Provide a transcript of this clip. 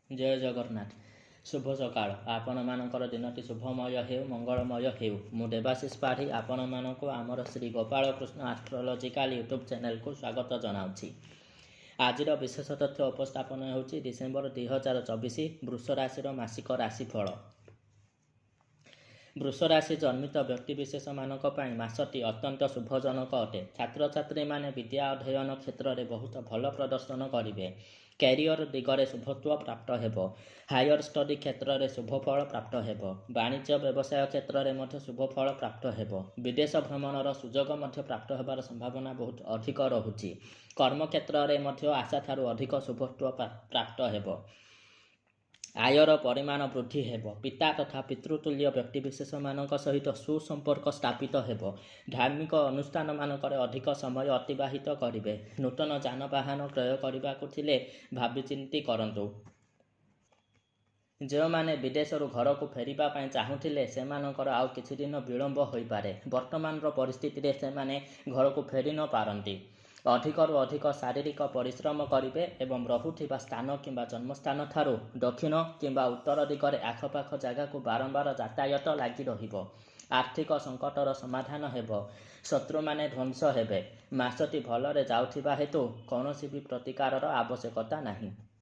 जय जगन्नाथ शुभ सकाळ आपण मानकर दिनटी शुभमय हेउ मंगलमय हेउ मु देवाशीष पाढ़ी आपण मानक आमर Shri Gopal Krishna astrological YouTube channel को स्वागत जनाउछि। आजिर विशेष तथ्य उपस्थापन होछि डिसेम्बर 2024 वृष राशि मासिक राशिफल। वृष राशि जन्मित व्यक्तिविशेष मानक पई मासटी अत्यंत शुभजनक अटे। छात्र छात्री माने विद्या अध्ययन क्षेत्र में बहुत भल प्रदर्शन करेंगे। कैरियर दिगरे शुभत्व प्राप्त हेबो। हायर स्टडी क्षेत्र में शुभफल प्राप्त हेबो। वाणिज्य व्यवसाय क्षेत्र में शुभफल प्राप्त हेबो। विदेश भ्रमणर सुजोग प्राप्त होबार संभावना बहुत अधिक रहुछि। कर्म क्षेत्र में आशा ठारू अधिक शुभत्व प्राप्त हेबो। आयर परिमाण वृद्धि हेबो। पिता तथा पितृतुल्य व्यक्तिविशेष मानक सहित सुसंपर्क स्थापित हेबो। धार्मिक अनुष्ठान मानकरे अधिक समय अतिबाहित करिवे। नूतन जानवाहन क्रय करबाकु थिले भाबिचिंती करंतु। जो माने विदेशरू घर को फेरिबा पई चाहुथिले सेमानकर आउ किछि दिन विलंब होई पारे। वर्तमान परिस्थिति रे से माने घर को फेरि न पारंती। अधिकरू अधिक शारीरिक परिश्रम करेंगे एवं रहुथिबा स्थान किंबा जन्मस्थान ठारू दक्षिण किंबा उत्तर दिगरे आखपाख जगह को बारंबार यातायात लगी रहिबो। आर्थिक संकटर समाधान हेबो। शत्रु माने ध्वंस हेबे। मासटी भलरे जाउथिबा हेतु कौनसी भी प्रतिकारर आवश्यकता नहीं।